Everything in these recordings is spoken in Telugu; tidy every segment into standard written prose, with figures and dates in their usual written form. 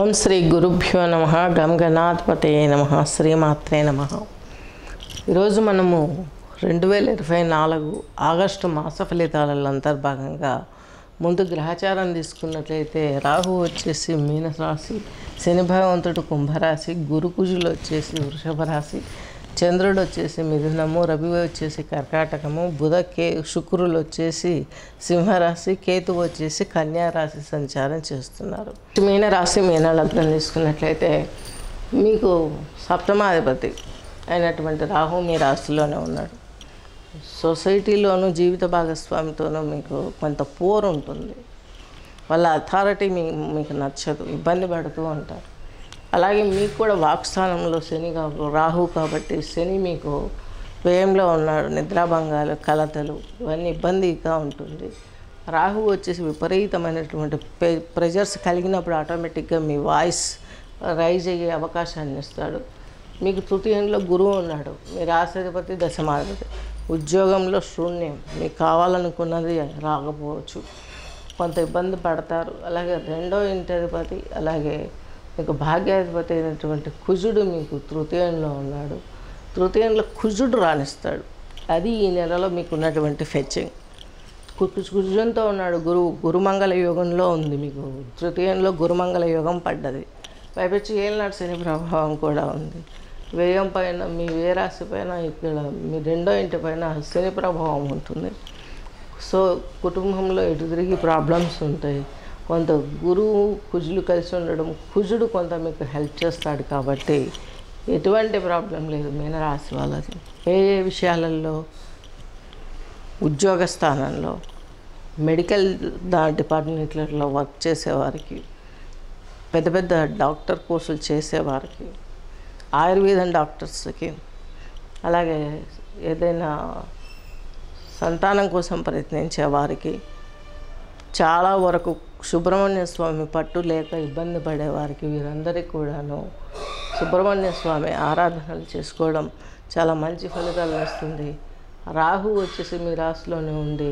ఓం శ్రీ గురుభ్యో నమః గం గణాధిపతయే నమః శ్రీమాత్రే నమః. ఈరోజు మనము 2024 ఆగస్టు మాస ఫలితాలలో అంతర్భాగంగా ముందు గ్రహచారం తీసుకున్నట్లయితే రాహు వచ్చేసి మీనరాశి, శని భగవంతుడు కుంభరాశి, గురు కుజులు వచ్చేసి వృషభ రాశి, చంద్రుడు వచ్చేసి మిథునము, రవి వచ్చేసి కర్కాటకము, శుక్రులు వచ్చేసి సింహరాశి, కేతు వచ్చేసి కన్యా రాశి సంచారం చేస్తున్నారు. మీనరాశి మీన లగ్నం తీసుకున్నట్లయితే మీకు సప్తమాధిపతి అయినటువంటి రాహు మీ రాశిలోనే ఉన్నాడు. సొసైటీలోనూ జీవిత భాగస్వామితోనూ మీకు కొంత పోరు ఉంటుంది. వాళ్ళ అథారిటీ మీకు నచ్చదు, ఇబ్బంది పడుతూ ఉంటారు. అలాగే మీకు కూడా వాక్స్థానంలో శని రాహు కాబట్టి శని మీకు వ్యయంలో ఉన్నాడు. నిద్రాభంగాలు, కలతలు ఇవన్నీ ఇబ్బందిగా ఉంటుంది. రాహు వచ్చేసి విపరీతమైనటువంటి ప్రెజర్స్ కలిగినప్పుడు ఆటోమేటిక్గా మీ వాయిస్ రైజ్ అయ్యే అవకాశాన్ని ఇస్తాడు. మీకు తృతీయంలో గురువు ఉన్నాడు, మీ రాశాధిపతి దశమాధిపతి. ఉద్యోగంలో శూన్యం, మీకు కావాలనుకున్నది రాకపోవచ్చు, కొంత ఇబ్బంది పడతారు. అలాగే రెండో ఇంటాధిపతి అలాగే మీకు భాగ్యాధిపతి అయినటువంటి కుజుడు మీకు తృతీయంలో ఉన్నాడు. తృతీయంలో కుజుడు రాణిస్తాడు. అది ఈ నెలలో మీకు ఉన్నటువంటి ఫెచ్చింగ్. కుజుడంతో ఉన్నాడు. గురుమంగళ యోగంలో ఉంది. మీకు తృతీయంలో గురుమంగళ యోగం పడ్డది. పైపెచ్చి ఏళ్ళనాడు శని ప్రభావం కూడా ఉంది. వ్యయం పైన మీ రాశి పైన ఇక్కడ మీ రెండో ఇంటి పైన శని ప్రభావం ఉంటుంది. సో కుటుంబంలో ఎటు తిరిగి ప్రాబ్లమ్స్ ఉంటాయి. కొంత గురువు కుజులు కలిసి ఉండడం, కుజుడు కొంత మీకు హెల్ప్ చేస్తాడు కాబట్టి ఎటువంటి ప్రాబ్లం లేదు మీనరాశి వాళ్ళకి. ఏ విషయాలలో, ఉద్యోగ స్థానంలో, మెడికల్ డిపార్ట్మెంట్లలో వర్క్ చేసేవారికి, పెద్ద పెద్ద డాక్టర్ కోర్సులు చేసేవారికి, ఆయుర్వేదం డాక్టర్స్కి, అలాగే ఏదైనా సంతానం కోసం ప్రయత్నించే వారికి, చాలా వరకు సుబ్రహ్మణ్య స్వామి పట్టు లేక ఇబ్బంది పడేవారికి, వీరందరికీ కూడాను సుబ్రహ్మణ్య స్వామి ఆరాధనలు చేసుకోవడం చాలా మంచి ఫలితాలు వస్తుంది. రాహు వచ్చేసి మీ రాశిలోనే ఉండి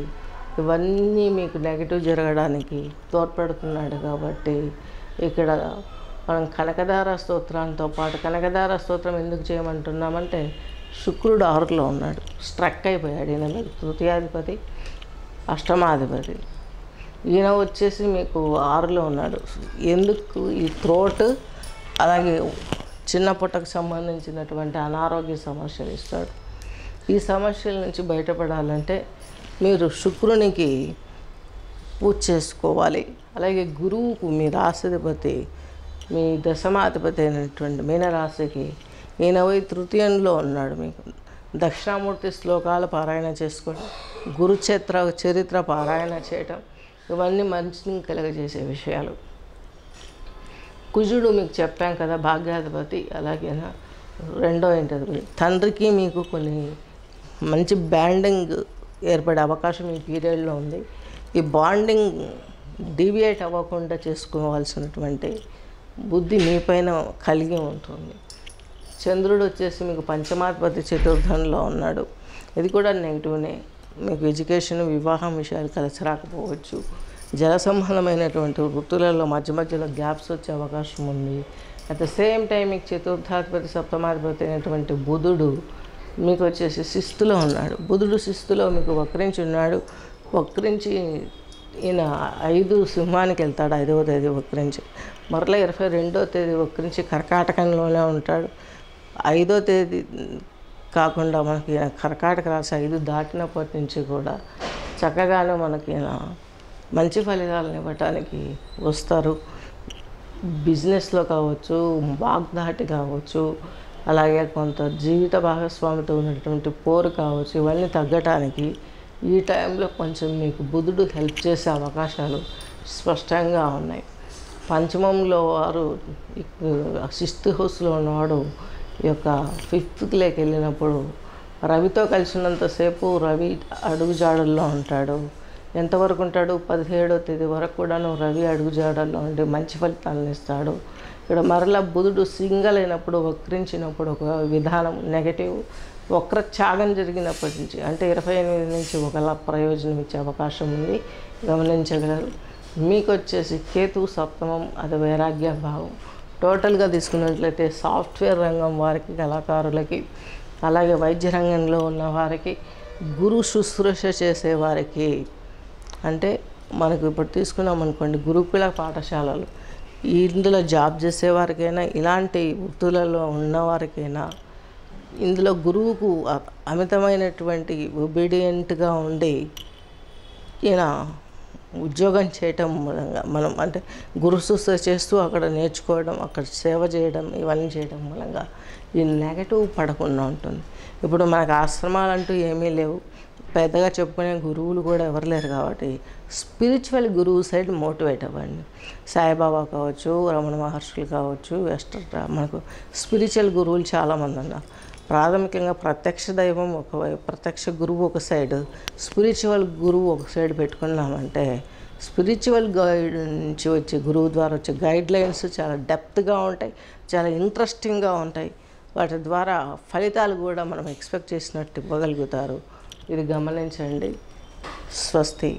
ఇవన్నీ మీకు నెగిటివ్ జరగడానికి తోడ్పడుతున్నాడు. కాబట్టి ఇక్కడ మనం కనకదార స్తోత్రంతో పాటు, కనకదార స్తోత్రం ఎందుకు చేయమంటున్నామంటే శుక్రుడు 6లో ఉన్నాడు, స్ట్రక్ అయిపోయాడు. ఈయన మీకు తృతీయాధిపతి, అష్టమాధిపతి. ఈయన వచ్చేసి మీకు 6లో ఉన్నాడు. ఎందుకు ఈ థ్రోట్ అలాగే చిన్న పుట్టకు సంబంధించినటువంటి అనారోగ్య సమస్యలు ఇస్తాడు. ఈ సమస్యల నుంచి బయటపడాలంటే మీరు శుక్రునికి పూజ చేసుకోవాలి. అలాగే గురువుకు మీ రాశాధిపతి, మీ దశమాధిపతి అయినటువంటి మీనరాశికి ఈయన పోయి తృతీయంలో ఉన్నాడు. మీకు దక్షిణామూర్తి శ్లోకాలు పారాయణ చేసుకోవడం, చరిత్ర పారాయణ చేయటం ఇవన్నీ మంచిని కలగజేసే విషయాలు. కుజుడు మీకు చెప్పాం కదా భాగ్యాధిపతి, అలాగే రెండో ఇంటర్వ్యూ తండ్రికి మీకు కొన్ని మంచి బాండింగ్ ఏర్పడే అవకాశం ఈ పీరియడ్లో ఉంది. ఈ బాండింగ్ డీవియేట్ అవ్వకుండా చేసుకోవాల్సినటువంటి బుద్ధి మీపైన కలిగి ఉంటుంది. చంద్రుడు వచ్చేసి మీకు పంచమాధిపతి చతుర్థంలో ఉన్నాడు. ఇది కూడా నెగిటివ్నే. మీకు ఎడ్యుకేషన్, వివాహం విషయాలు కలిసి రాకపోవచ్చు. జల సంబంధమైనటువంటి వృత్తులలో మధ్యలో గ్యాప్స్ వచ్చే అవకాశం ఉంది. అట్ ద సేమ్ టైం మీకు చతుర్థాధిపతి సప్తమాధిపతి అయినటువంటి బుధుడు మీకు వచ్చేసి శిస్తులో ఉన్నాడు. బుధుడు శిస్తులో మీకు వక్రించి ఉన్నాడు. వక్రించి ఈయన 5 సింహానికి వెళ్తాడు, 5వ తేదీ వక్రించి. మరలా 22వ తేదీ వక్రించి కర్కాటకంలోనే ఉంటాడు. 5వ తేదీ కాకుండా మనకి కర్కాటక రాశి 5 దాటినప్పటి నుంచి కూడా చక్కగానే మనకి మంచి ఫలితాలను ఇవ్వటానికి వస్తారు. బిజినెస్లో కావచ్చు, వాగ్దాటి కావచ్చు, అలాగే కొంత జీవిత భాగస్వామితో ఉన్నటువంటి పోరు కావచ్చు, ఇవన్నీ తగ్గటానికి ఈ టైంలో కొంచెం మీకు బుధుడు హెల్ప్ చేసే అవకాశాలు స్పష్టంగా ఉన్నాయి. పంచమంలో వారు సిక్స్త్ హౌస్లో ఉన్నవాడు ఈ యొక్క 5th వెళ్ళినప్పుడు రవితో కలిసినంతసేపు రవి అడుగుజాడల్లో ఉంటాడు. ఎంతవరకు ఉంటాడు? 17వ తేదీ వరకు కూడాను రవి అడుగుజాడల్లో ఉండి మంచి ఫలితాలను ఇస్తాడు. ఇక్కడ మరలా బుధుడు సింగల్ అయినప్పుడు, వక్రించినప్పుడు ఒక విధానం నెగటివ్. వక్ర త్యాగం జరిగినప్పటి నుంచి అంటే 28 నుంచి ఒకలా ప్రయోజనం ఇచ్చే అవకాశం ఉంది, గమనించగలరు. మీకు వచ్చేసి కేతు సప్తమం, అది వైరాగ్య భావం. టోటల్గా తీసుకున్నట్లయితే సాఫ్ట్వేర్ రంగం వారికి, కళాకారులకి, అలాగే వైద్య రంగంలో ఉన్న వారికి, గురు శుశ్రూష చేసేవారికి, అంటే మనకు ఇప్పుడు తీసుకున్నాం అనుకోండి గురుకుల పాఠశాలలు, ఇందులో జాబ్ చేసేవారికైనా, ఇలాంటి వృత్తులలో ఉన్నవారికైనా, ఇందులో గురువుకు అమితమైనటువంటి ఒబీడియంట్గా ఉండి ఈయన ఉద్యోగం చేయటం మూలంగా మనం అంటే గురు శుశ్రూష చేస్తూ అక్కడ నేర్చుకోవడం, అక్కడ సేవ చేయడం, ఇవన్నీ చేయడం మూలంగా ఈ నెగటివ్ పడకుండా ఉంటుంది. ఇప్పుడు మనకు ఆశ్రమాలు అంటూ ఏమీ లేవు, పెద్దగా చెప్పుకునే గురువులు కూడా ఎవరు లేరు కాబట్టి స్పిరిచువల్ గురువు సైడ్ మోటివేట్ అవ్వండి. సాయిబాబా కావచ్చు, రమణ మహర్షులు కావచ్చు, మనకు స్పిరిచువల్ గురువులు చాలామంది ఉన్నారు. ప్రాథమికంగా ప్రత్యక్ష దైవం ఒకవైపు, ప్రత్యక్ష గురువు ఒక సైడ్, స్పిరిచువల్ గురువు ఒక సైడ్ పెట్టుకున్నామంటే స్పిరిచువల్ గైడ్ నుంచి వచ్చే గురువు ద్వారా వచ్చే గైడ్ లైన్స్ చాలా డెప్త్గా ఉంటాయి, చాలా ఇంట్రెస్టింగ్గా ఉంటాయి. వాటి ద్వారా ఫలితాలు కూడా మనం ఎక్స్పెక్ట్ చేసినట్టు ఇవ్వగలుగుతారు. ఇది గమనించండి. స్వస్తి.